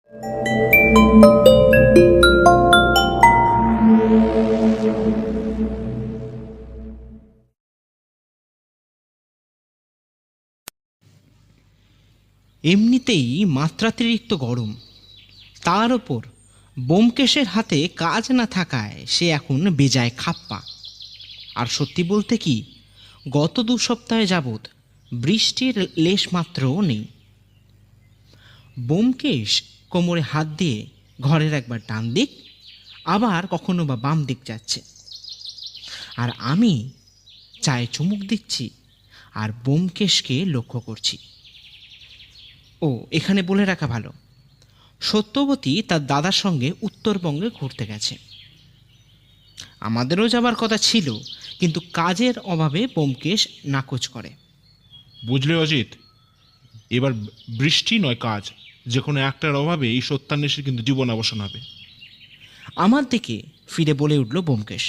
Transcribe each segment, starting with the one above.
এমনিতেই মাত্রাতিরিক্ত গরম, তার ওপর ব্যোমকেশের হাতে কাজ না থাকায় সে এখন বেজায় খাপ্পা। আর সত্যি বলতে কি, গত 2 সপ্তাহ যাবৎ বৃষ্টির লেশ মাত্রও নেই। ব্যোমকেশ কোমরে হাত দিয়ে ঘরের একবার ডান দিক, আবার কখনো বা বাম দিক যাচ্ছে, আর আমি চায়ে চুমুক দিচ্ছি আর ব্যোমকেশকে লক্ষ্য করছি। ও, এখানে বলে রাখা ভালো, সত্যবতী তার দাদার সঙ্গে উত্তরবঙ্গে ঘুরতে গেছে। আমাদেরও যাবার কথা ছিল, কিন্তু কাজের অভাবে ব্যোমকেশ নাকচ করে। বুঝলে অজিত, এবার বৃষ্টি নয় কাজ, যে কোনো একটার অভাবে এই সত্যান্বেষীর কিন্তু জীবন অবসান হবে। আমার দিকে ফিরে বলে উঠল ব্যোমকেশ।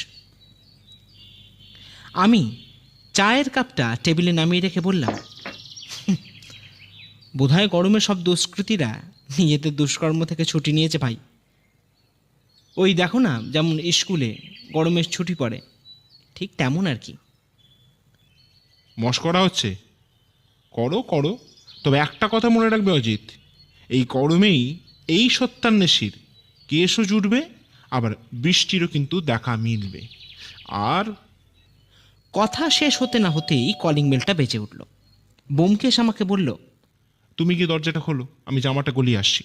আমি চায়ের কাপটা টেবিলে নামিয়ে রেখে বললাম, বোধহয় গরমে সব দুষ্কৃতীরা নিজেদের দুষ্কর্ম থেকে ছুটি নিয়েছে ভাই। ওই দেখো না, যেমন স্কুলে গরমের ছুটি পড়ে, ঠিক তেমন আর কি। মস্করা হচ্ছে? করো করো, তবে একটা কথা মনে রাখবে অজিত, এই গরমেই এই সত্যান্বেষীর কেশও জুটবে, আবার বৃষ্টিরও কিন্তু দেখা মিলবে। আর কথা শেষ হতে না হতেই কলিং বেলটা বেজে উঠল। ব্যোমকেশ আমাকে বলল, তুমি কি দরজাটা খোলো, আমি জামাটা গলিয়ে আসছি।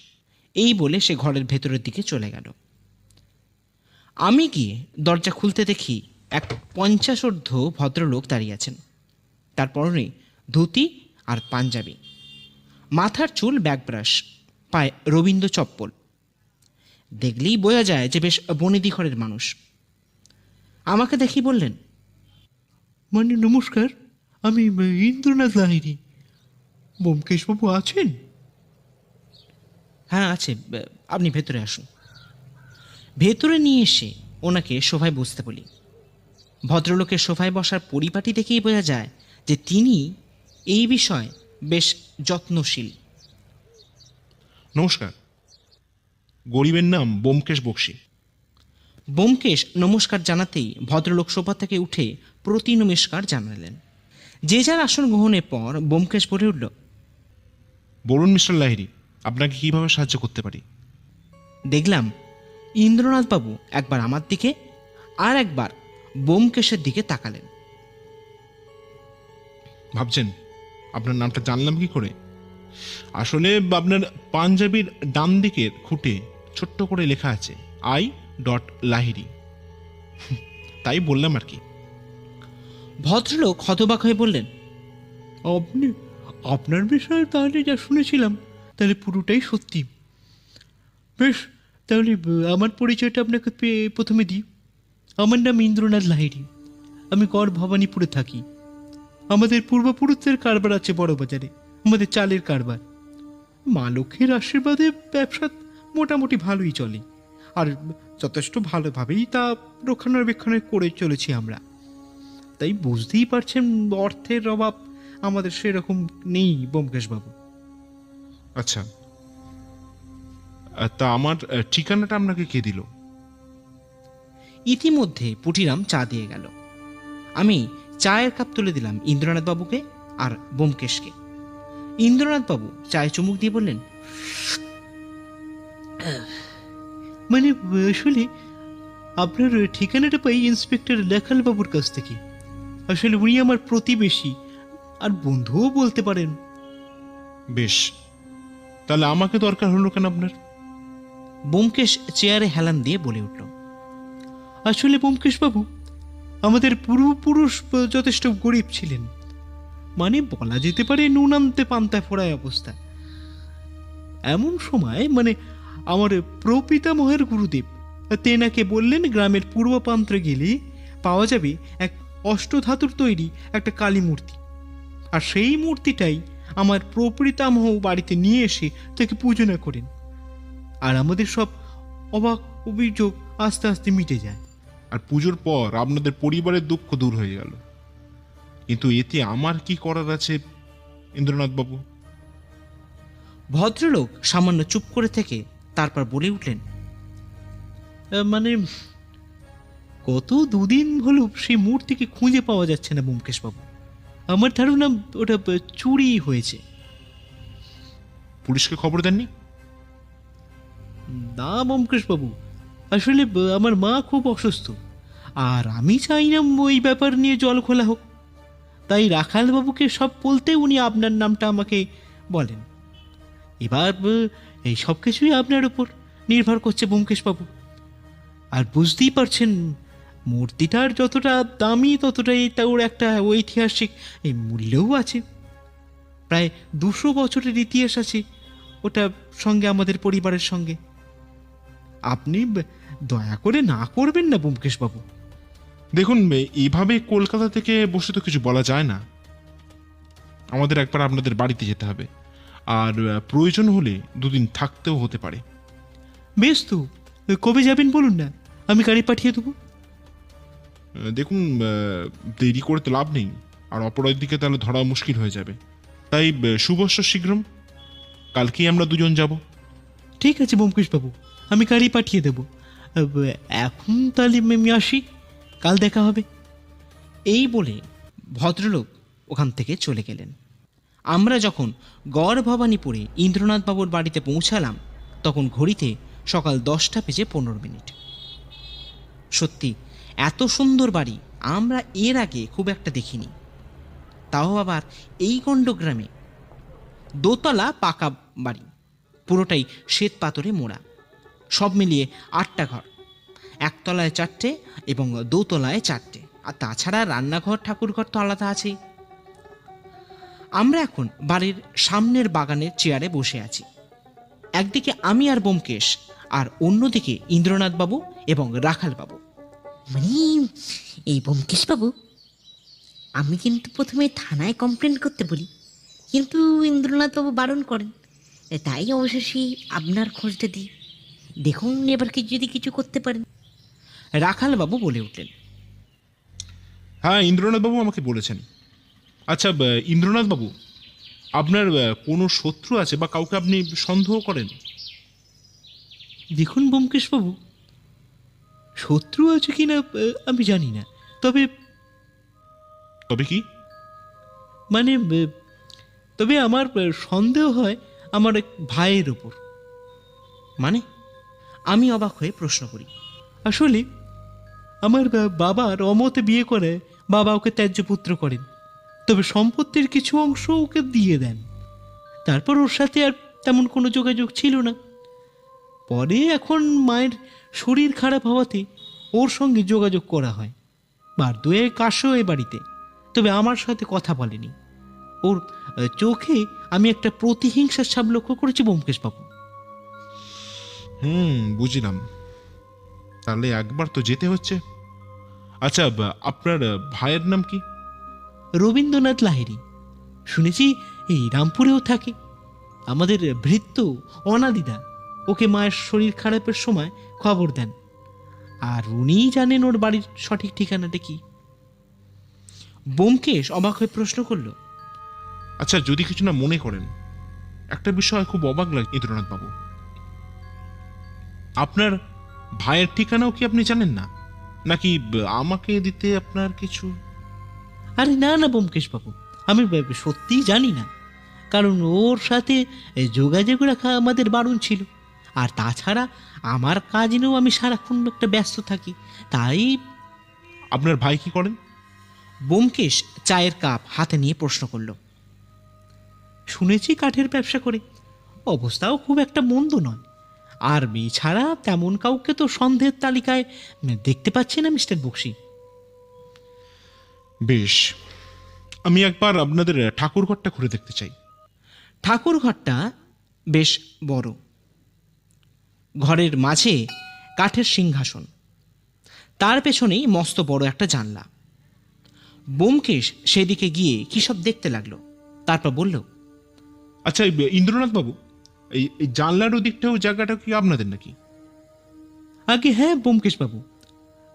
এই বলে সে ঘরের ভেতরের দিকে চলে গেল। আমি গিয়ে দরজা খুলতে দেখি এক 50 ভদ্রলোক দাঁড়িয়ে আছেন। তার পরনে ধুতি আর পাঞ্জাবি, মাথার চুল ব্যাকব্রাশ, পায়ে রবীন্দ্র চপ্পল। দেখলেই বোঝা যায় যে বেশ বনেদি ঘরের মানুষ। আমাকে দেখি বললেন, মানে নমস্কার, আমি ইন্দ্রনাথ লাহিড়ী। ব্যোমকেশবাবু আছেন? হ্যাঁ আছে, আপনি ভেতরে আসুন। ভেতরে নিয়ে এসে ওনাকে সোফায় বসতে বলি। ভদ্রলোকের সোফায় বসার পরিপাটি দেখেই বোঝা যায় যে তিনি এই বিষয়ে বেশ যত্নশীল। নমস্কার, গরিবের নাম ব্যোমকেশ বক্সী। ব্যোমকেশ নমস্কার জানাতেই ভদ্রলোক সোফা থেকে উঠে প্রতি নমস্কার জানালেন। যে যার আসন গ্রহণের পর ব্যোমকেশ বলে উঠল, বলুন মিস্টার লাহিড়ী, আপনাকে কিভাবে সাহায্য করতে পারি? দেখলাম ইন্দ্রনাথবাবু একবার আমার দিকে আর একবার ব্যোমকেশের দিকে তাকালেন। ভাবছেন আপনার নামটা জানলাম কি করে? আসলে আপনার পাঞ্জাবির ডান দিকের খুঁটে ছোট্ট করে লেখা আছে I.লাহিড়ী, তাই বললাম আর কি। ভদ্রলোক হতবাক হয়ে বললেন, আপনি, আপনার বিষয়ে তাহলে যা শুনেছিলাম তাহলে পুরোটাই সত্যি। বেশ, তাহলে আমার পরিচয়টা আপনাকে প্রথমে দিই। আমার নাম ইন্দ্রনাথ লাহিড়ী, আমি গড় ভবানীপুরে থাকি। আমাদের পূর্বপুরুষদের কারবার আছে বড় বাজারে, আমাদের চালের কারবার। মা লক্ষ্মীর আশীর্বাদে ব্যবসা মোটামুটি ভালোই চলে, আর যথেষ্ট ভালোভাবেই তা রক্ষণাবেক্ষণ করে চলেছি আমরা। তাই বুঝতেই পারছেন, অর্থের অভাব আমাদের সেরকম নেই ব্যোমকেশবাবু। আচ্ছা, তা আমার ঠিকানাটা আপনাকে কে দিল? ইতিমধ্যে পুটিরাম চা দিয়ে গেল। আমি চায়ের কাপ তুলে দিলাম ইন্দ্রনাথবাবুকে আর ব্যোমকেশকে। ইন্দ্রনাথবাবু চায়ে চুমুক দিয়ে বললেন, মানে আসলে আপনার ঠিকানাটা পাই ইন্সপেক্টর লেখালবাবুর কাছ থেকে। আসলে উনি আমার প্রতিবেশী আর বন্ধুও বলতে পারেন। বেশ, তাহলে আমাকে দরকার হলো কেন আপনার? ব্যোমকেশ চেয়ারে হেলান দিয়ে বলে উঠল, আসলে ব্যোমকেশবাবু, আমাদের পূর্বপুরুষ যথেষ্ট গরিব ছিলেন, মানে বলা যেতে পারে নুন আনতে পান্তায় ফোড়ায় অবস্থা। এমন সময় মানে আমার প্রপিতামহের গুরুদেব তেনাকে বললেন, গ্রামের পূর্ব প্রান্তে গেলে পাওয়া যাবে এক অষ্টধাতুর তৈরি একটা কালী মূর্তি, আর সেই মূর্তিটাই আমার প্রপিতামহ বাড়িতে নিয়ে এসে তাকে পূজনা করেন, আর আমাদের সব অবাক অভিযোগ আস্তে আস্তে মিটে যায়। আর পুজোর পর আপনাদের পরিবারের দুঃখ দূর হয়ে গেল। কিন্তু এতে আমার কি করার আছে ইন্দ্রনাথ বাবু? ভদ্রলোক সামান্য চুপ করে থেকে তারপর বলে উঠলেন, মানে কত দুদিন হলো সেই মূর্তিকে খুঁজে পাওয়া যাচ্ছে না ব্যোমকেশবাবু। আমার ধারণা ওটা চুরি হয়েছে। পুলিশকে খবর দেননি? না ব্যোমকেশবাবু, আসলে আমার মা খুব অসুস্থ, আর আমি চাই না ওই ব্যাপার নিয়ে জল খোলা হোক। তাই রাখালবাবুকে সব বলতে উনি আপনার নামটা আমাকে বলেন। এবার এই সব কিছুই আপনার উপর নির্ভর করছে ব্যোমকেশবাবু। আর বুঝতেই পারছেন, মূর্তিটার যতটা দামি ততটাই ওর একটা ঐতিহাসিক এই মূল্যও আছে। প্রায় 200 বছরের ইতিহাস আছে ওটা সঙ্গে, আমাদের পরিবারের সঙ্গে। আপনি দয়া করে না করবেন না ব্যোমকেশবাবু। দেখুন, এইভাবে কলকাতা থেকে বসে তো কিছু বলা যায় না। আমাদের একবার আপনাদের বাড়িতে যেতে হবে, আর প্রয়োজন হলে 2 দিন থাকতেও হতে পারে। বেশ, তো কবে যাবেন বলুন না, আমি গাড়ি পাঠিয়ে দেবো। দেখুন, দেরি করে তো লাভ নেই, আর অপরাধীকে তাহলে ধরা মুশকিল হয়ে যাবে। তাই শুভস্য শীঘ্রম, কালকেই আমরা 2 জন যাব। ঠিক আছে ব্যোমকেশবাবু, আমি গাড়ি পাঠিয়ে দেবো। এখন তাহলে আমি আসি, কাল দেখা হবে। এই বলে ভদ্রলোক ওখান থেকে চলে গেলেন। আমরা যখন গড় ভবানীপুরে ইন্দ্রনাথবাবুর বাড়িতে পৌঁছালাম, তখন ঘড়িতে সকাল 10:15। সত্যি এত সুন্দর বাড়ি আমরা এর আগে খুব একটা দেখিনি, তাও আবার এই গণ্ডগ্রামে। দোতলা পাকা বাড়ি, পুরোটাই শ্বেত পাথরে মোড়া। সব মিলিয়ে 8টা ঘর, একতলায় 4টে এবং দোতলায় 4টে, আর তাছাড়া রান্নাঘর ঠাকুরঘর তো আলাদা আছেই। আমরা এখন বাড়ির সামনের বাগানের চেয়ারে বসে আছি। একদিকে আমি আর ব্যোমকেশ, আর অন্যদিকে ইন্দ্রনাথবাবু এবং রাখালবাবু। মানে এই ব্যোমকেশবাবু, আমি কিন্তু প্রথমে থানায় কমপ্লেন করতে বলি, কিন্তু ইন্দ্রনাথবাবু বারণ করেন। তাই অবশেষে আপনার খোঁজটা দিই। দেখুন এবার কি যদি কিছু করতে পারেন। রাখালবাবু বলে উঠলেন, হ্যাঁ, ইন্দ্রনাথবাবু আমাকে বলেছেন। আচ্ছা ইন্দ্রনাথবাবু, আপনার কোনো শত্রু আছে বা কাউকে আপনি সন্দেহ করেন? দেখুন ব্যোমকেশবাবু, শত্রু আছে কিনা আমি জানি না, তবে তবে কি? মানে তবে আমার সন্দেহ হয় আমার এক ভাইয়ের ওপর। মানে? আমি অবাক হয়ে প্রশ্ন করি। আসলে আমার বাবার অমতে বিয়ে করে বাবা ওকে ত্যায্য পুত্র করেন, তবে সম্পত্তির কিছু অংশ ওকে দিয়ে দেন। তারপর ওর সাথে আর তেমন কোনো যোগাযোগ ছিল না। পরে এখন মায়ের শরীর খারাপ হওয়াতে ওর সঙ্গে যোগাযোগ করা হয়। বার দুয়েক আসো এ বাড়িতে, তবে আমার সাথে কথা বলেনি। ওর চোখে আমি একটা প্রতিহিংসার ছাপ লক্ষ্য করেছি ব্যোমকেশবাবু। বুঝলাম। তাহলে একবার তো যেতে হচ্ছে। আচ্ছা, আপনার ভাইয়ের নাম কি? রবীন্দ্রনাথ লাহিড়ী। শুনেছি এই রামপুরেও থাকে। আমাদের ভৃত্য অনাদিদা ওকে মায়ের শরীর খারাপের সময় খবর দেন, আর উনিই জানেন ওর বাড়ির সঠিক ঠিকানাটা কি। ব্যোমকেশ অবাক হয়ে প্রশ্ন করল, আচ্ছা, যদি কিছু না মনে করেন, একটা বিষয় খুব অবাক লাগে ইন্দ্রনাথবাবু। আপনার ভাইয়ের ঠিকানাও কি আপনি জানেন না, নাকি আমাকে দিতে আপনার কিছু? আরে না না ব্যোমকেশবাবু, আমি সত্যিই জানি না, কারণ ওর সাথে যোগাযোগ রাখা আমাদের বারণ ছিল। আর তাছাড়া আমার কাজ নিয়েও আমি সারাক্ষণ একটা ব্যস্ত থাকি, তাই। আপনার ভাই কি করেন? ব্যোমকেশ চায়ের কাপ হাতে নিয়ে প্রশ্ন করল। শুনেছি কাঠের ব্যবসা করে, অবস্থাও খুব একটা মন্দ নয়। আর এছাড়া তেমন কাউকে তো সন্দেহের তালিকায় দেখতে পাচ্ছি না মিস্টার বক্সি। বেশ, আমি একবার আপনাদের ঠাকুরঘরটা ঘুরে দেখতে চাই। ঠাকুর ঘরটা বেশ বড়। ঘরের মাঝে কাঠের সিংহাসন, তার পেছনেই মস্ত বড় একটা জানলা। ব্যোমকেশ সেদিকে গিয়ে কী সব দেখতে লাগলো, তারপর বলল, আচ্ছা ইন্দ্রনাথবাবু, এই জানলার ওদিকটাও জায়গাটা কি আপনাদের নাকি? আগে হ্যাঁ ব্যোমকেশবাবু,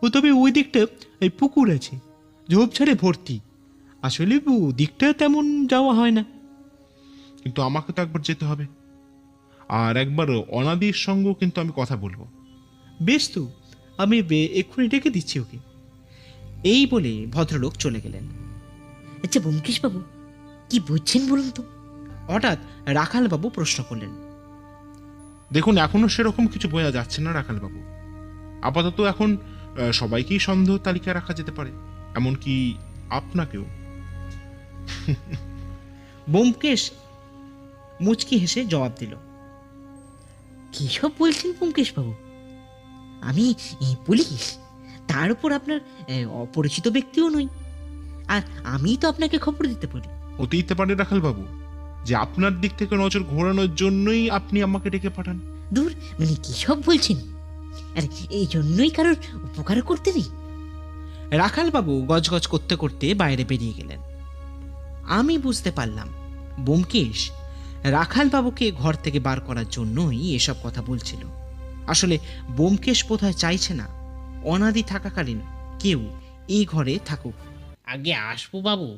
ও তবে ওই দিকটা এই পুকুর আছে, ঝোপঝাড়ে ভর্তি। আসলে দিকটা তেমন যাওয়া হয় না। কিন্তু আমাকে তো একবার যেতে হবে। আর একবার অনাদির সঙ্গেও কিন্তু আমি কথা বলবো। বেশ তো, আমি এক্ষুনি ডেকে দিচ্ছি ওকে। এই বলে ভদ্রলোক চলে গেলেন। আচ্ছা ব্যোমকেশবাবু, কি বুঝছেন বলুন তো? হঠাৎ রাখালবাবু প্রশ্ন করলেন। দেখুন, এখনো সেরকম কিছু বোঝা যাচ্ছে না রাখালবাবু। আপাতত এখন সবাইকেই সন্দেহ তালিকায় রাখা যেতে পারে, এমনকি আপনাকেও। ব্যোমকেশ মুচকি হেসে জবাব দিল। কী সব বলছেন ব্যোমকেশবাবু? আমি পুলিশ, তার উপর আপনার অপরিচিত ব্যক্তিও নই, আর আমি তো আপনাকে খবর দিতে পারি। হতেই পারে রাখালবাবু যে আপনার দিক থেকে নজর ঘোরানোর জন্যই আপনি আমাকে ডেকে পাঠান। দূর, মানে কী সব বলছেন? আরে এই জন্যই কারোর উপকার করতে নেই। রাখালবাবু গজগজ করতে করতে বাইরে বেরিয়ে গেলেন। আমি বুঝতে পারলাম ব্যোমকেশ রাখালবাবুকে ঘর থেকে বার করার জন্যই এসব কথা বলছিল। আসলে ব্যোমকেশ বোধহয় চাইছে না অনাদি থাকাকালীন কেউ এই ঘরে থাকুক। আগে আসবো বাবু?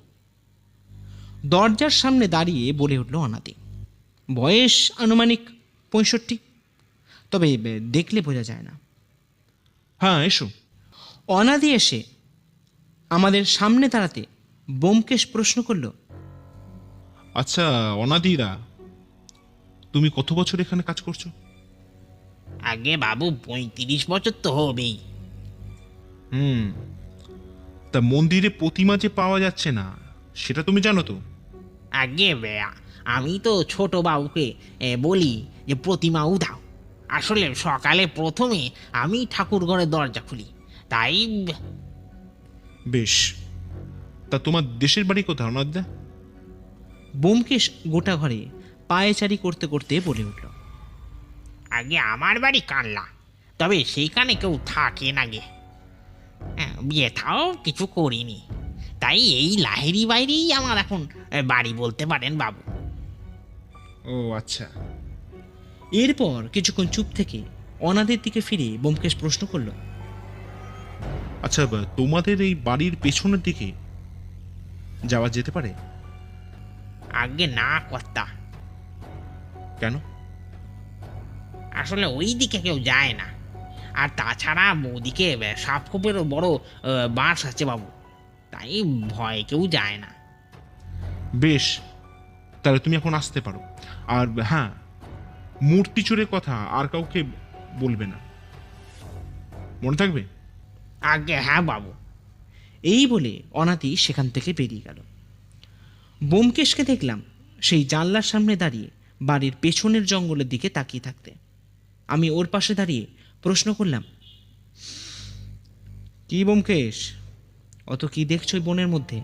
দরজার সামনে দাঁড়িয়ে বলে উঠল অনাদি। বয়স আনুমানিক 65, তবে দেখলে বোঝা যায় না। হ্যাঁ, এসো। অনাদি এসে আমাদের সামনে দাঁড়াতে ব্যোমকেশ প্রশ্ন করল, আচ্ছা অনাদিরা, তুমি কত বছর এখানে কাজ করছো? আগে বাবু 35 বছর তো হবেই। তা মন্দিরে প্রতিমা যে পাওয়া যাচ্ছে না, সেটা তুমি জানো তো? আগে আমি তো ছোট বাবুকে বলি যে প্রতিমা উধাও। আসলে সকালে প্রথমে আমি ঠাকুর ঘরের দরজা খুলি, তাই বেশ, তা তোমার দেশের বাড়ি কোথায় অনাদিদা? ব্যোমকেশ গোটা ঘরে পায়েচারি করতে করতে বলে উঠল, আগে আমার বাড়ি কানলা, তবে সেইখানে কেউ থাকে না গে। বিয়ে থাও কিছু করিনি, তাই এই লাহিড়ি বাইরেই আমার এখন বাড়ি বলতে পারেন বাবু। ও আচ্ছা। এরপর কিছুক্ষণ চুপ থেকে অনাদের দিকে ফিরে ব্যোমকেশ প্রশ্ন করল, আচ্ছা, তোমাদের এই বাড়ির পেছনের দিকে যাওয়া যেতে পারে? আগে না কর্তা, কেন? আসলে ওই দিকে কেউ যায় না, আর তাছাড়া ওদিকে সাপখোপের বড় বাঁশ আছে বাবু, তাই ভয় কেউ যায় না। বেশ, তাহলে তুমি এখন আসতে পারো। আর হ্যাঁ, মূর্তি চোরের কথা আর কাউকে বলবে না, মনে থাকবে? আগে হ্যাঁ বাবু। এই বলে অনাদি সেখান থেকে বেরিয়ে গেল। ব্যোমকেশকে দেখলাম সেই জানলার সামনে দাঁড়িয়ে বাড়ির পেছনের জঙ্গলের দিকে তাকিয়ে থাকতে। আমি ওর পাশে দাঁড়িয়ে প্রশ্ন করলাম, কি ব্যোমকেশ, অত কি দেখছো ওই বনের মধ্যে?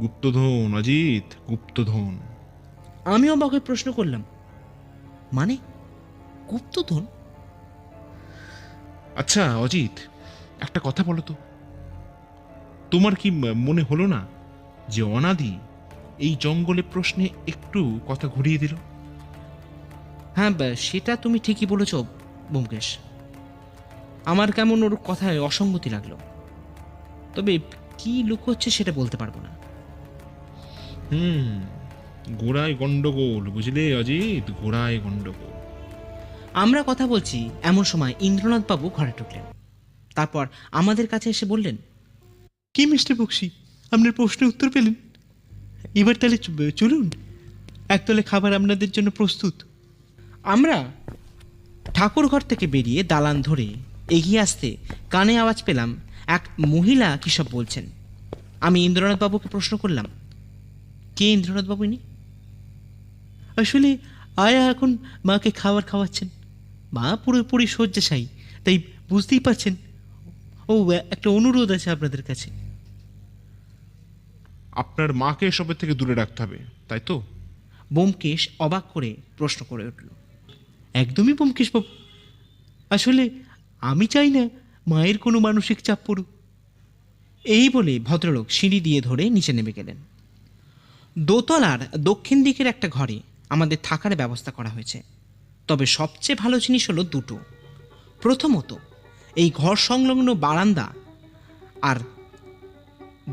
গুপ্তধন অজিত, গুপ্তধন। আমি অবাক হয়ে প্রশ্ন করলাম, মানে গুপ্তধন? আচ্ছা অজিত, একটা কথা বলো তো, তোমার কি মনে হলো না যে অনাদি এই জঙ্গলে প্রশ্নে একটু কথা ঘুরিয়ে দিল? হ্যাঁ, সেটা তুমি ঠিকই বলেছ ব্যোমকেশ। আমার কেমন ওর কথায় অসঙ্গতি লাগলো, তবে কি লুকোচ্ছে সেটা বলতে পারবো না। গোড়ায় গন্ডগোল, বুঝলে অজিত, গোড়ায় গন্ডগোল। আমরা কথা বলছি এমন সময় ইন্দ্রনাথবাবু ঘরে ঢুকলেন। তারপর আমাদের কাছে এসে বললেন, কি মিস্টার বক্সি, আপনার প্রশ্নের উত্তর পেলেন? এবার তাহলে চলুন, একতলে খাবার আপনাদের জন্য প্রস্তুত। আমরা ঠাকুর ঘর থেকে বেরিয়ে দালান ধরে এগিয়ে আসতে কানে আওয়াজ পেলাম এক মহিলা কী সব বলছেন। আমি ইন্দ্রনাথবাবুকে প্রশ্ন করলাম, কে ইন্দ্রনাথবাবু ইনি? আসলে আয়া এখন মাকে খাবার খাওয়াচ্ছেন। মা পুরোপুরি শয্যাশায়ী, তাই বুঝতেই পারছেন। ও, একটা অনুরোধ আছে আপনাদের কাছে। আপনার মাকে এসবের থেকে দূরে রাখতে হবে, তাই তো? ব্যোমকেশ অবাক করে প্রশ্ন করে উঠল। একদমই ব্যোমকেশবাবু, আসলে আমি চাই না মায়ের কোনো মানসিক চাপ পড়ুক। এই বলে ভদ্রলোক সিঁড়ি দিয়ে ধরে নিচে নেমে গেলেন। দোতলার দক্ষিণ দিকের একটা ঘরে আমাদের থাকার ব্যবস্থা করা হয়েছে, তবে সবচেয়ে ভালো জিনিস হলো দুটো। প্রথমত এই ঘর সংলগ্ন বারান্দা, আর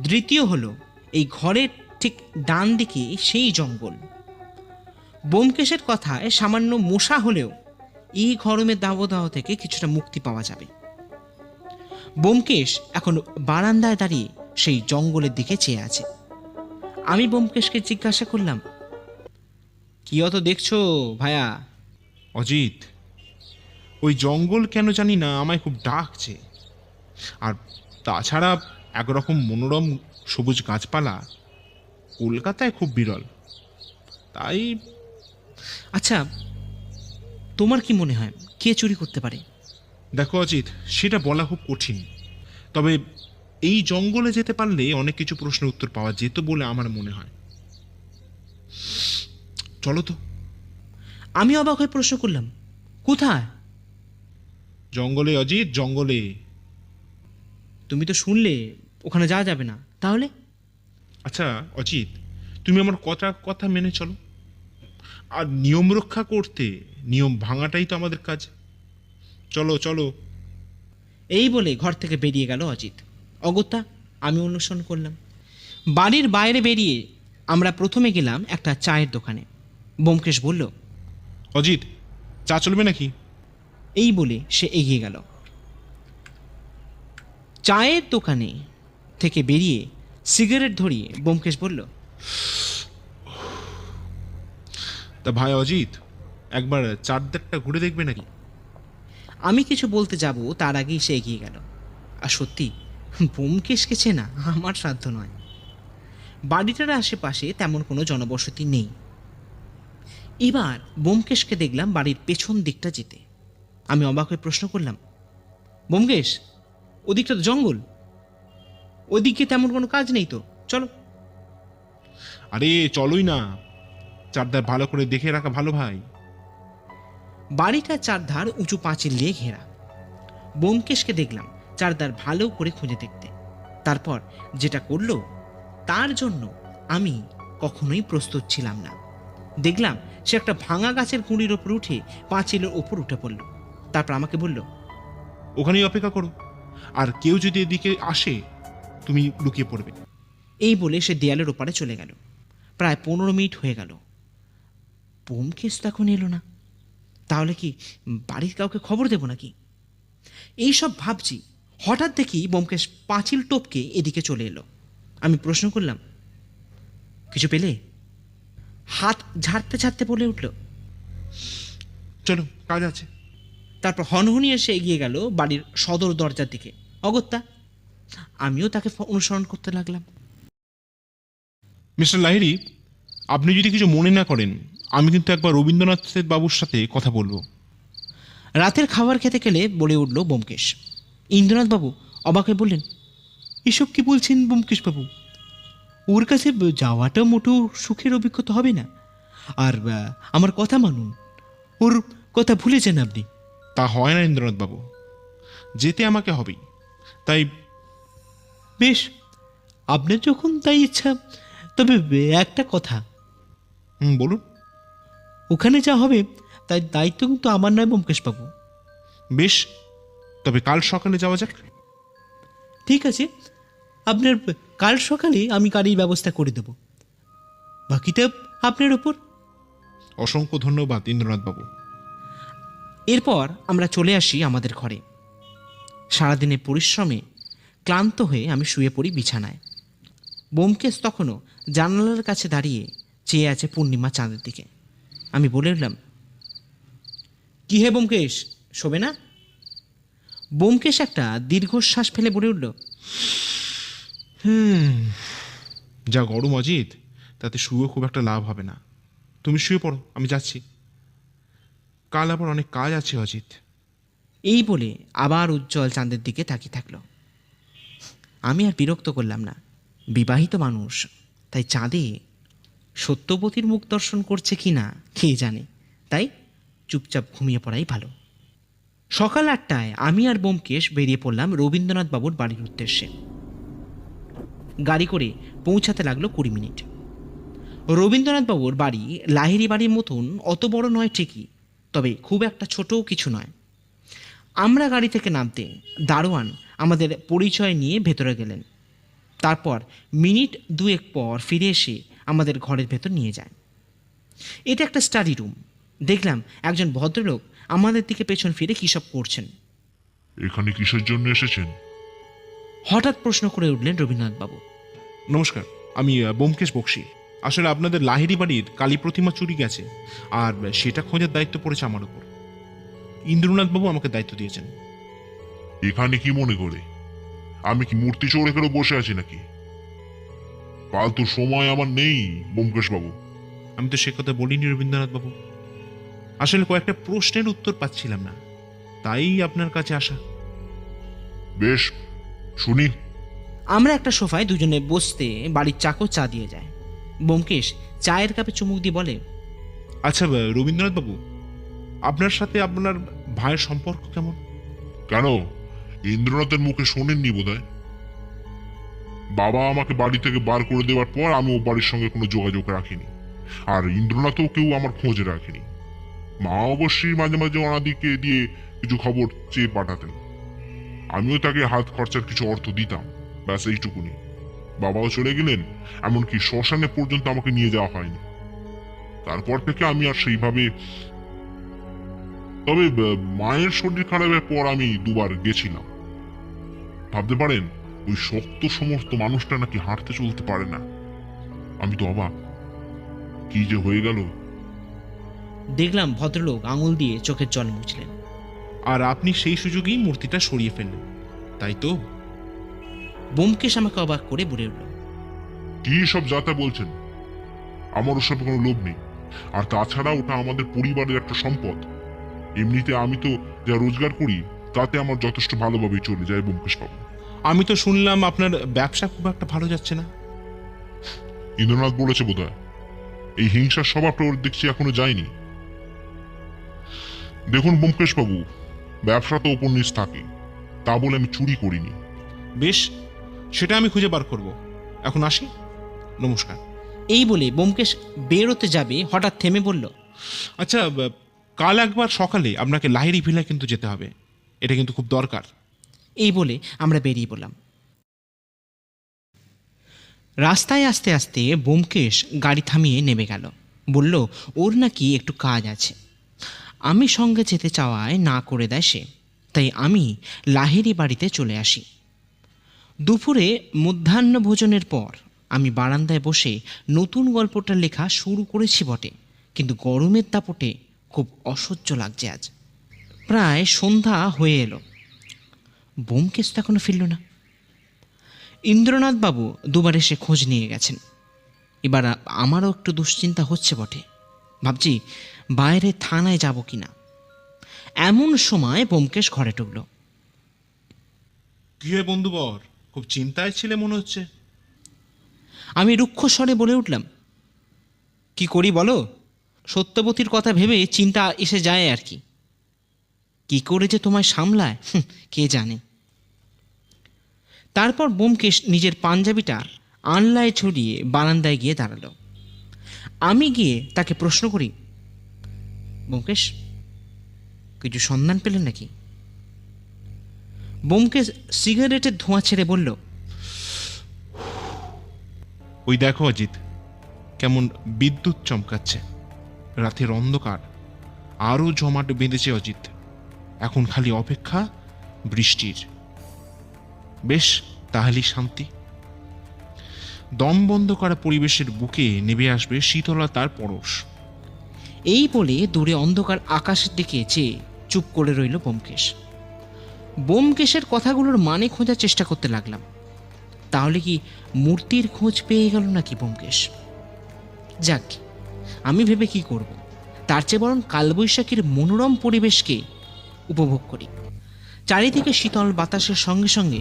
দ্বিতীয় হলো এই ঘরের ঠিক ডান দিকে সেই জঙ্গল। ব্যোমকেশের কথায় সামান্য মশা হলেও এই গরমের দাবদাহ থেকে কিছুটা মুক্তি পাওয়া যাবে। ব্যোমকেশ এখন বারান্দায় দাঁড়িয়ে সেই জঙ্গলের দিকে চেয়ে আছে। আমি ব্যোমকেশকে জিজ্ঞাসা করলাম, কি অত দেখছো ভায়া? অজিত, ওই জঙ্গল কেন জানি না আমায় খুব ডাকছে। আর তাছাড়া একরকম মনোরম সবুজ গাছপালা কলকাতায় খুব বিরল। তাই আচ্ছা, তোমার কি মনে হয় কে চুরি করতে পারে? দেখো অজিত, সেটা বলা খুব কঠিন, তবে এই জঙ্গলে যেতে পারলে অনেক কিছু প্রশ্নের উত্তর পাওয়া যেত বলে আমার মনে হয়। চলো তো। আমি অবাক হয়ে প্রশ্ন করলাম, কোথায়? জঙ্গলে অজিত, জঙ্গলে। তুমি তো শুনলে ওখানে যাওয়া যাবে না, তাহলে? আচ্ছা অজিত, তুমি আমার কথা মেনে চলো। আর নিয়ম রক্ষা করতে নিয়ম ভাঙাটাই তো আমাদের কাজ। চলো চলো। এই বলে ঘর থেকে বেরিয়ে গেল অজিত। অগত্যা আমি অনুসরণ করলাম। বাড়ির বাইরে বেরিয়ে আমরা প্রথমে গেলাম একটা চায়ের দোকানে। ব্যোমকেশ বলল, অজিত, চা চলবে নাকি? এই বলে সে এগিয়ে গেল। চায়ের দোকানে থেকে বেরিয়ে সিগারেট ধরিয়ে ব্যোমকেশ বলল, তা ভাই অজিত, একবার চারদিকটা ঘুরে দেখবে নাকি? আমি কিছু বলতে যাব তার আগেই সে এগিয়ে গেল। আর সত্যি ব্যোমকেশকে চেনা আমার সাধ্য নয়। বাড়িটার আশেপাশে তেমন কোনো জনবসতি নেই। এবার ব্যোমকেশকে দেখলাম বাড়ির পেছন দিকটা যেতে। আমি অবাক হয়ে প্রশ্ন করলাম, ব্যোমকেশ, ওদিকটা তো জঙ্গল, ওদিকে তেমন কোনো কাজ নেই তো, চলো। আরে চলোই না, চারধার ভালো করে দেখে রাখা ভালো ভাই। বাড়িটার চারধার উঁচু পাঁচিল দিয়ে ঘেরা। ব্যোমকেশকে দেখলাম চারধার ভালো করে খুঁজে দেখতে। তারপর যেটা করলো তার জন্য আমি কখনোই প্রস্তুত ছিলাম না। দেখলাম সে একটা ভাঙা গাছের গুঁড়ির ওপর উঠে পাঁচিলের ওপর উঠে পড়ল। তারপর আমাকে বলল, ওখানেই অপেক্ষা করো, আর কেউ যদি এদিকে আসে তুমি লুকিয়ে পড়বে। এই বলে সে দেয়ালের ওপারে চলে গেল। প্রায় 15 মিনিট হয়ে গেল, ব্যোমকেশ তো এখন এলো না। তাহলে কি বাড়ির কাউকে খবর দেব নাকি? এইসব ভাবছি, হঠাৎ দেখি ব্যোমকেশ পাঁচিল টপকে এদিকে চলে এলো। আমি প্রশ্ন করলাম, কিছু পেলে? হাত ঝাড়তে ঝাড়তে বলে উঠল, চলো, কাজ আছে। তারপর হনহনিয়ে এসে এগিয়ে গেল বাড়ির সদর দরজার দিকে। অগত্যা আমিও তাকে অনুসরণ করতে লাগলাম। মিস্টার লাহিড়ী, আপনি যদি কিছু মনে না করেন, আমি কিন্তু একবার রবীন্দ্রনাথ বাবুর সাথে কথা বলবো। রাতের খাবার খেতে গেলে বলে উঠল ব্যোমকেশ। ইন্দ্রনাথবাবু অবাক হয়ে বললেন, এসব কি বলছেন ব্যোমকেশবাবু? ওর কাছে যাওয়াটা মোটেও সুখের অভিজ্ঞতা হবে না। আর আমার কথা মানুন, ওর কথা ভুলে যান আপনি। তা হয় না ইন্দ্রনাথ বাবু, যেতে আমাকে হবেই। তাই বেশ, আপনার যখন তাই ইচ্ছা, তবে একটা কথা, বলুন। ওখানে যা হবে তাই দায়িত্ব কিন্তু আমার নয় ব্যোমকেশবাবু। বেশ, তবে কাল সকালে যাওয়া যাক। ঠিক আছে, আপনার কাল সকালে আমি গাড়ির ব্যবস্থা করে দেব, বাকিটা আপনার ওপর। অসংখ্য ধন্যবাদ ইন্দ্রনাথ বাবু। এরপর আমরা চলে আসি আমাদের ঘরে। সারাদিনের পরিশ্রমে ক্লান্ত হয়ে আমি শুয়ে পড়ি বিছানায়। ব্যোমকেশ তখনও জানালার কাছে দাঁড়িয়ে চেয়ে আছে পূর্ণিমা চাঁদের দিকে। আমি বলে উঠলাম, কি হে ব্যোমকেশ, শোবে না? ব্যোমকেশ একটা দীর্ঘশ্বাস ফেলে বলে উঠল, যা গরম অজিত, তাতে শুয়ে খুব একটা লাভ হবে না। তুমি শুয়ে পড়ো, আমি যাচ্ছি। কাল আবার অনেক কাজ আছে অজিত। এই বলে আবার উজ্জ্বল চাঁদের দিকে তাকিয়ে থাকলো। আমি আর বিরক্ত করলাম না। বিবাহিত মানুষ, তাই চাঁদে সত্যবতীর মুখ দর্শন করছে কি না কে জানে। তাই চুপচাপ ঘুমিয়ে পড়াই ভালো। সকাল 8টায় আমি আর ব্যোমকেশ বেরিয়ে পড়লাম রবীন্দ্রনাথ বাবুর বাড়ির উদ্দেশ্যে। গাড়ি করে পৌঁছাতে লাগলো 20 মিনিট। রবীন্দ্রনাথ বাবুর বাড়ি লাহিড়ী বাড়ির মতন অত বড় নয় ঠিকই, তবে খুব একটা ছোটও কিছু নয়। আমরা গাড়ি থেকে নামতে দারোয়ান আমাদের পরিচয় নিয়ে ভেতরে গেলেন। তারপর মিনিট 2 পর ফিরে এসে আমাদের ঘরের ভেতর নিয়ে যায়। এটা একটা স্টাডি রুম। দেখলাম একজন ভদ্রলোক আমাদের দিকে পেছন ফিরে কী সব করছেন। এখানে কিসের জন্য এসেছেন? হঠাৎ প্রশ্ন করে উঠলেন রবীন্দ্রনাথবাবু। নমস্কার, আমি ব্যোমকেশ বক্সী। আসলে আপনাদের লাহিড়ী বাড়ির কালী প্রতিমা চুরি গেছে, আর সেটা খোঁজার দায়িত্ব পড়েছে আমার উপর। ইন্দ্রনাথবাবু আমাকে দায়িত্ব দিয়েছেন। এখানে কি মনে করে? আমি কি মূর্তি চোর এখানে বসে আছি নাকি? ফালতু সময় আমার নেই ব্যোমকেশ বাবু। আমি তো সে কথা বলিনি রবীন্দ্রনাথবাবু। আসলে কয়েকটা প্রশ্নের উত্তর পাচ্ছিলাম না, তাই আপনার কাছে আসা। বেশ, শুনি। আমরা একটা সোফায় দুজনে বসতে বাড়ির চাকর চা দিয়ে যায়। ব্যোমকেশ চায়ের কাপে চুমুক দিয়ে বলে, আচ্ছা রবীন্দ্রনাথবাবু, আপনার সাথে আপনার ভাইয়ের সম্পর্ক কেমন? কেন, ইন্দ্রনাথের মুখে শোনেননি বোধহয়? বাবা আমাকে বাড়ি থেকে বার করে দেওয়ার পর আমি ও বাড়ির সঙ্গে কোনো যোগাযোগ রাখিনি, আর ইন্দ্রনাথও কেউ আমার খোঁজ রাখেনি। মা অবশ্যই মাঝে মাঝে অনাদিকে দিয়ে কিছু খবর চেয়ে পাঠাতেন, আমিও তাকে হাত খরচার কিছু অর্থ দিতাম, ব্যাস এইটুকুনি। বাবাও চলে গেলেন, এমনকি শ্মশানে পর্যন্ত আমাকে নিয়ে যাওয়া হয়নি। তারপর থেকে আমি আর সেইভাবে, তবে মায়ের শরীর খারাপের পর আমি দুবার গেছিলাম। ভাবতে পারেন, ওই শক্ত সমস্ত মানুষটা নাকি হাঁটতে চলতে পারে না। আমি তো অবাক, কি যে হয়ে গেল। দেখলাম ভদ্রলোক আঙুল দিয়ে চোখের জল মুছলেন। আর আপনি সেই সুযোগেই মূর্তিটা সরিয়ে ফেললেন, তাই তো? ব্যোমকেশ আমাকে অবাক করে বলে উঠল, কি সব যাতা বলছেন? আমার ওসব কোনো লোভ নেই, আর তাছাড়া ওটা আমাদের পরিবারের একটা সম্পদ। এমনিতে আমি তো যা রোজগার করি তাতে আমার যথেষ্ট ভালোভাবেই চলে যায় ব্যোমকেশ বাবু। আমি তো শুনলাম আপনার ব্যবসা খুব একটা ভালো যাচ্ছে না। ইন্দ্রনাথ বলেছে বোধহয়। এই হিংসার স্বভাবটা ওর দেখছি এখনো যায়নি। দেখুন ব্যোমকেশ বাবু, ব্যবসা তো ওপর নিচ থাকে, তা বলে আমি চুরি করিনি। বেশ, সেটা আমি খুঁজে বার করব। এখন আসি, নমস্কার। এই বলে ব্যোমকেশ বেরোতে যাবে, হঠাৎ থেমে বলল, আচ্ছা, কাল একবার সকালে আপনাকে লাহিড়ী ভিলায় কিন্তু যেতে হবে, এটা কিন্তু খুব দরকার। এই বলে আমরা বেরিয়ে পড়লাম। রাস্তায় আস্তে আস্তে ব্যোমকেশ গাড়ি থামিয়ে নেমে গেল। বলল ওর নাকি একটু কাজ আছে। আমি সঙ্গে যেতে চাওয়ায় না করে দেয় সে, তাই আমি লাহিড়ী বাড়িতে চলে আসি। দুপুরে মধ্যাহ্ন ভোজনের পর আমি বারান্দায় বসে নতুন গল্পটা লেখা শুরু করেছি বটে, কিন্তু গরমের দাপটে খুব অসহ্য লাগছে আজ। প্রায় সন্ধ্যা হয়ে এলো, ব্যোমকেশ তো এখনো ফিরল না। ইন্দ্রনাথবাবু দুবার এসে খোঁজ নিয়ে গেছেন। এবার আমারও একটু দুশ্চিন্তা হচ্ছে বটে, ভাবছি বাইরে থানায় যাব কি না। এমন সময় ব্যোমকেশ ঘরে ঢুকল। কি হয় বন্ধুবর, খুব চিন্তায় ছিলে মনে হচ্ছে। আমি রুক্ষ স্বরে বলে উঠলাম, কি করি বলো, সত্যবতীর কথা ভেবে চিন্তা এসে যায় আর কি। কি করে যে তোমায় সামলায় কে জানে। তারপর ব্যোমকেশ নিজের পাঞ্জাবিটা আনলায় ছড়িয়ে বারান্দায় গিয়ে দাঁড়ালো। আমি গিয়ে তাকে প্রশ্ন করি, ব্যোমকেশ, কিছু সন্ধান পেলেন নাকি? ব্যোমকেশ সিগারেটের ধোঁয়া ছেড়ে বলল, ওই দেখো অজিত, কেমন বিদ্যুৎ চমকাচ্ছে। রাতের অন্ধকার আরও জমাট বেঁধেছে অজিত। এখন খালি অপেক্ষা বৃষ্টির। বেশ, তাহলেই শান্তি। দম বন্ধ করা পরিবেশের বুকে নেমে আসবে শীতলতার পরশ। এই বলে দূরে অন্ধকার আকাশের দিকে চেয়ে চুপ করে রইল ব্যোমকেশ। ব্যোমকেশের কথাগুলোর মানে খোঁজার চেষ্টা করতে লাগলাম। তাহলে কি মূর্তির খোঁজ পেয়ে গেল নাকি ব্যোমকেশ? যাক, আমি ভেবে কি করব, তার চেয়ে বরং কালবৈশাখীর মনোরম পরিবেশকে উপভোগ করি। চারিদিকে শীতল বাতাসের সঙ্গে সঙ্গে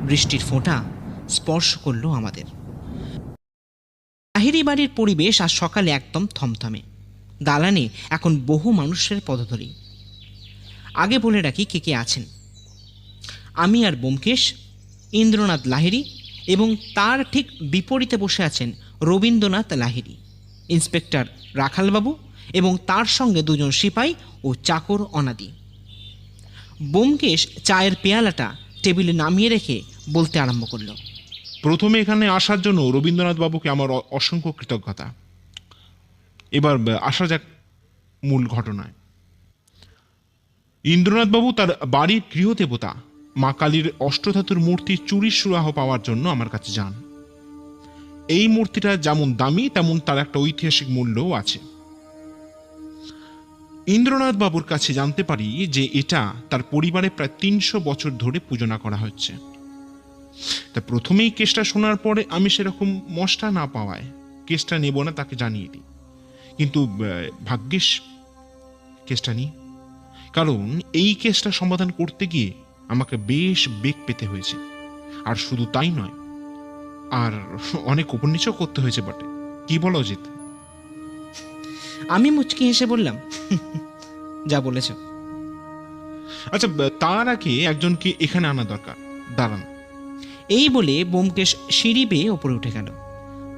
বৃষ্টির ফোঁটা স্পর্শ করল আমাদের। লাহিড়ী বাড়ির পরিবেশ আজ সকালে একদম থমথমে। দালানে এখন বহু মানুষের পদধূলি। আগে বলে রাখি কে কে আছেন। আমি আর ব্যোমকেশ, ইন্দ্রনাথ লাহিড়ী এবং তার ঠিক বিপরীতে বসে আছেন রবীন্দ্রনাথ লাহিড়ী, ইন্সপেক্টর রাখালবাবু এবং তার সঙ্গে দুজন সিপাই ও চাকর অনাদি। ব্যোমকেশ চায়ের পেয়ালাটা টেবিলে নামিয়ে রেখে বলতে আরম্ভ করল, প্রথমে এখানে আসার জন্য রবীন্দ্রনাথ বাবুকে আমার অসংখ্য কৃতজ্ঞতা। এবার আসা যাক মূল ঘটনায়। ইন্দ্রনাথবাবু তার বাড়ির গৃহদেবতা মা কালীর অষ্টধাতুর মূর্তির চুরির সুরাহ পাওয়ার জন্য আমার কাছে যান। এই মূর্তিটা যেমন দামি তেমন তার একটা ঐতিহাসিক মূল্যও আছে। ইন্দ্রনাথ বাবুর কাছে জানতে পারি যে এটা তার পরিবারে প্রায় 300 বছর ধরে পূজনা করা হচ্ছে। তা প্রথমেই কেসটা শোনার পরে আমি সেরকম মশটা না পাওয়ায় কেসটা নেব না তাকে জানিয়ে দিই, কিন্তু ভাগ্যিস কেসটা নিই, কারণ এই কেসটা সমাধান করতে গিয়ে আমাকে বেশ বেগ পেতে হয়েছে। আর শুধু তাই নয়, আর অনেক উপন্যাসও করতে হয়েছে বটে। কি বলো অজিত? আমি মুচকি হেসে বললাম, যা বলেছ। আচ্ছা, তার আগে একজনকে এখানে আনা দরকার, দাঁড়ান। এই বলে ব্যোমকেশ সিঁড়ি বেয়ে ওপরে উঠে গেল।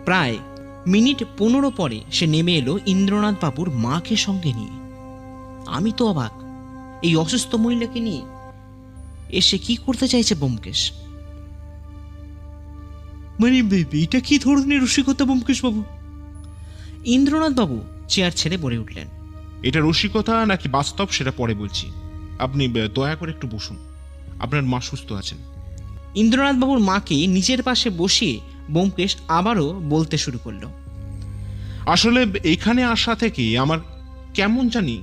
প্রায় মিনিট 15 পরে সে নেমে এলো ইন্দ্রনাথ বাবুর মাকে সঙ্গে নিয়ে। আমি তো অবাক, এই অসুস্থ মহিলাকে নিয়ে এসে কি করতে চাইছে ব্যোমকেশ। মানে এটা কি ধরনের রসিকতা ব্যোমকেশ বাবু? ইন্দ্রনাথ বাবু চেয়ার ছেড়ে বলে উঠলেন, এটা রসিকতা নাকি বাস্তব সেটা পরে বলছি, আপনি দয়া করে একটু বসুন, আপনার মা সুস্থ আছেন। ইন্দ্রনাথ বাবুর মাকে নিজের পাশে বসিয়ে ব্যোমকেশ আবারও বলতে শুরু করলো, আসলে এখানে আসা থেকে আমার কেমন জানি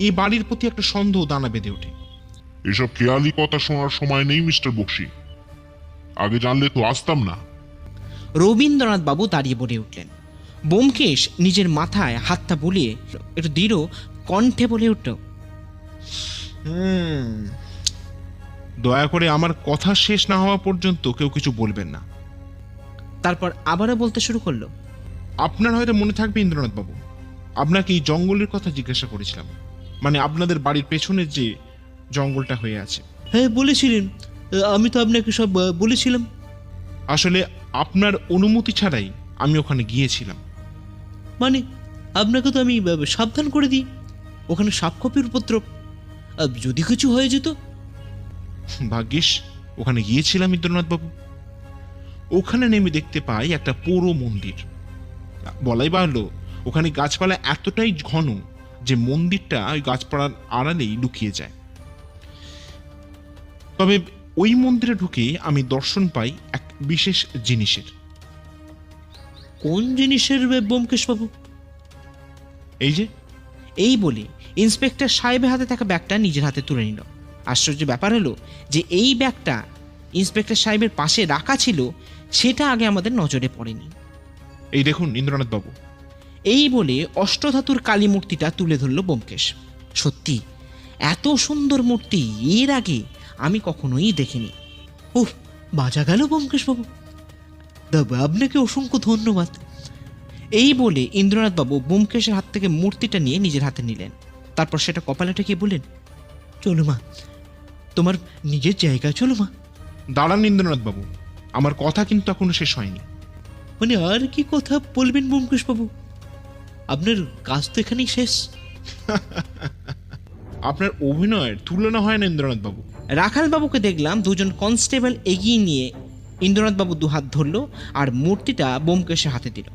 এই বাড়ির প্রতি একটা সন্দেহ দানা বেঁধে ওঠে। এসব খেয়ালি কথা শোনার সময় নেই মিস্টার বক্সি, আগে জানলে তো আসতাম না। রবীন্দ্রনাথ বাবু দাঁড়িয়ে বলে উঠলেন। ব্যোমকেশ নিজের মাথায় হাতটা বুলিয়ে একটু দৃঢ় কণ্ঠে বলে উঠল, দয়া করে আমার কথা শেষ না হওয়া পর্যন্ত কেউ কিছু বলবেন না। তারপর আবারও বলতে শুরু করলো, আপনার হয়তো মনে থাকবে ইন্দ্রনাথ বাবু, আপনাকে এই জঙ্গলের কথা জিজ্ঞাসা করেছিলাম, মানে আপনাদের বাড়ির পেছনে যে জঙ্গলটা হয়ে আছে। হ্যাঁ বলেছিলেন, আমি তো আপনাকে সব বলেছিলাম। আসলে আপনার অনুমতি ছাড়াই আমি ওখানে গিয়েছিলাম। মানে আপনাকে তো আমি সাবধান করে দিই, ওখানে সাপখোপের উপদ্রব, যদি কিছু হয়ে যেত। ভাগ্যিস ওখানে গিয়েছিলাম ইন্দ্রনাথ বাবু। ওখানে নেমে দেখতে পাই একটা পুরো মন্দির। বলাই বাহুল্য, ওখানে গাছপালা এতটাই ঘন যে মন্দিরটা ওই গাছপালার আড়ালেই লুকিয়ে যায়। তবে ওই মন্দিরে ঢুকে আমি দর্শন পাই এক বিশেষ জিনিসের। কোন জিনিসের ব্যোমকেশ বাবু? এই যে, এই বলে ইন্সপেক্টর সাহেবের হাতে থাকা ব্যাগটা নিজের হাতে তুলে নিল। আশ্চর্য ব্যাপার হলো যে এই ব্যাগটা ইন্সপেক্টর সাহেবের পাশে রাখা ছিল, সেটা আগে আমাদের নজরে পড়েনি। এই দেখুন ইন্দ্রনাথ বাবু। এই বলে অষ্টধাতুর কালী মূর্তিটা তুলে ধরল ব্যোমকেশ। সত্যি এত সুন্দর মূর্তি এর আগে আমি কখনোই দেখিনি। ওহ, বাজা গেল ব্যোমকেশ বাবু, আপনাকে অসংখ্য ধন্যবাদ। এই বলে ইন্দ্রনাথ বাবু ব্যোমকেশের হাত থেকে মূর্তিটা নিয়ে নিজের হাতে নিলেন। তারপর সেটা কপালে ঠেকিয়ে বললেন, চলো মা, তোমার নিজের জায়গায় চলো মা। দাঁড়ান ইন্দ্রনাথ বাবু, আমার কথা কিন্তু এখনো শেষ হয়নি। মানে আর কি কথা বলবেন ব্যোমকেশ বাবু? আপনার কাজ তো এখানেই শেষ। আপনার অভিনয়ের তুলনা হয় না ইন্দ্রনাথ বাবু। রাখাল বাবুকে দেখলাম দুজন কনস্টেবল এগিয়ে নিয়ে ইন্দ্রনাথ বাবু দুহাত ধরলো আর মূর্তিটা ব্যোমকেশের হাতে দিল।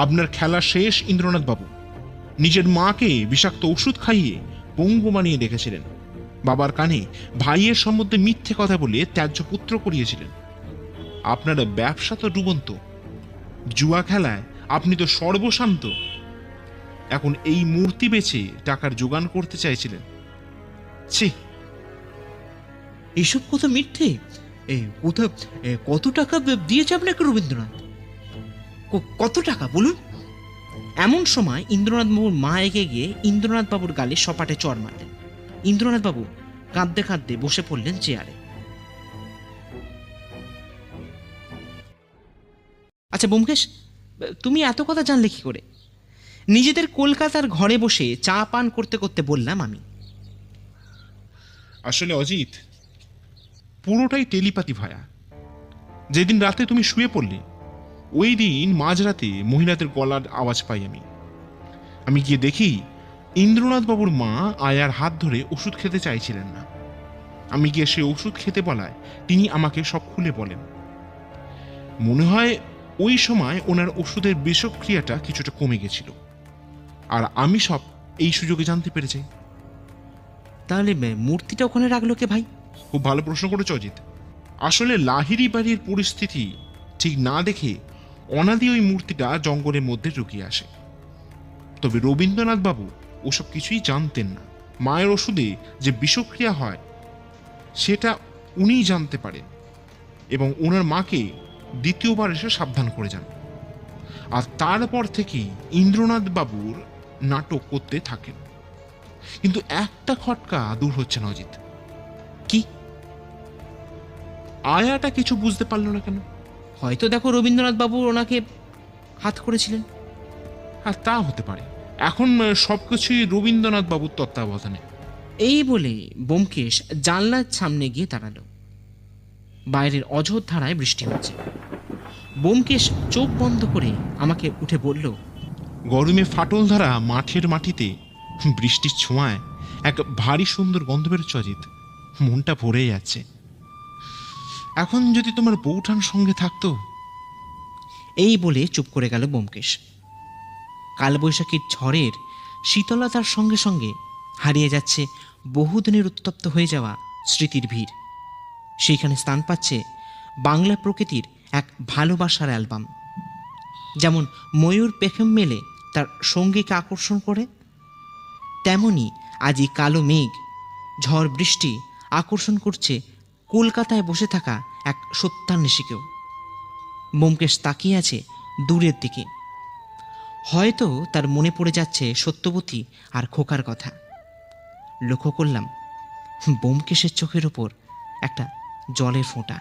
আপনার খেলা শেষ ইন্দ্রনাথ বাবু। নিজের মাকে বিষাক্ত ওষুধ খাইয়ে পঙ্গু বানিয়ে রেখেছিলেন, বাবার কানে ভাইয়ের সম্বন্ধে মিথ্যে কথা বলে ত্যায্য পুত্র করিয়েছিলেন। আপনার ব্যবসা তো ডুবন্ত, জুয়া খেলায় আপনি তো সর্বশান্ত। এখন এই মূর্তি বেচে টাকার জোগান করতে চাইছিলেন। ছি, এইসব কথা মিথ্যে? কত টাকা দিয়েছে আপনাকে রবীন্দ্রনাথ? কত টাকা বলুন? এমন সময় ইন্দ্রনাথ বাবুর মা এগিয়ে গিয়ে ইন্দ্রনাথ বাবুর গালে সপাটে চড় মারলেন। ইন্দ্রনাথ বাবু কাঁদতে কাঁদতে বসে পড়লেন চেয়ারে। আচ্ছা ব্যোমকেশ, তুমি এত কথা জানলে কি করে? নিজেদের কলকাতার ঘরে বসে চা পান করতে করতে বললাম আমি। আসলে অজিত, পুরোটাই টেলিপাতি ভায়া। যেদিন রাতে তুমি শুয়ে পড়লে, ওই দিন মাঝরাতে মহিলাদের গলার আওয়াজ পাই আমি গিয়ে দেখি ইন্দ্রনাথ বাবুর মা আয়ার হাত ধরে ওষুধ খেতে চাইছিলেন না। আমি গিয়ে সে ওষুধ খেতে বলায় তিনি আমাকে সব খুলে বলেন। মনে হয় ওই সময় ওনার ওষুধের বিষক্রিয়াটা কিছুটা কমে গেছিল, আর আমি সব এই সুযোগে জানতে পেরে যাই। তাহলে মূর্তিটা ওখানে রাখলো কে ভাই? খুব ভালো প্রশ্ন করেছ অজিত। আসলে লাহিড়ী বাড়ির পরিস্থিতি ঠিক না দেখে অনাদি ওই মূর্তিটা জঙ্গলের মধ্যে ঢুকিয়ে আসে। তবে রবীন্দ্রনাথ বাবু ওসব কিছুই জানতেন না। মায়ের ওষুধে যে বিষক্রিয়া হয় সেটা উনিই জানতে পারেন এবং ওনার মাকে দ্বিতীয়বার এসে সাবধান করে যান। আর তারপর থেকেই ইন্দ্রনাথ বাবুর নাটক করতে থাকেন। কিন্তু একটা খটকা দূর হচ্ছে না অজিত। কি? আয়াটা কিছু বুঝতে পারলো না কেন? হয়তো দেখো রবীন্দ্রনাথ বাবু ওনাকে হাত করেছিলেন। আর তা হতে পারে। এখন সবকিছুই রবীন্দ্রনাথ বাবুর তত্ত্বাবধানে। এই বলে ব্যোমকেশ জানলার সামনে গিয়ে দাঁড়ালো। বাইরের অঝোর ধারায় বৃষ্টি হচ্ছে। ব্যোমকেশ চোখ বন্ধ করে আমাকে উঠে বলল, গরমে ফাটল ধরা মাঠের মাটিতে বৃষ্টির ছোঁয়ায় এক ভারী সুন্দর গন্ধ বেরোচ্ছে অজিত। মনটা ভরে যাচ্ছে। এখন যদি তোমার বউঠান সঙ্গে থাকতো। এই বলে চুপ করে গেল ব্যোমকেশ। কালবৈশাখীর ঝড়ের শীতলতার সঙ্গে সঙ্গে হারিয়ে যাচ্ছে বহুদিনের উত্তপ্ত হয়ে যাওয়া স্মৃতির ভিড়। সেইখানে স্থান পাচ্ছে বাংলা প্রকৃতির এক ভালোবাসার অ্যালবাম। যেমন ময়ূর পেখম মেলে তার সঙ্গীকে আকর্ষণ করে, তেমনি আজই কালো মেঘ, ঝড় বৃষ্টি আকর্ষণ করছে কলকাতায় বসে থাকা এক সত্যান্বেষীকেও। ব্যোমকেশ তাকিয়ে আছে দূরের দিকে। হয়তো তার মনে পড়ে যাচ্ছে সত্যবতী আর খোকার কথা। লক্ষ্য করলাম ব্যোমকেশের চোখের ওপর একটা জলের ফোঁটা।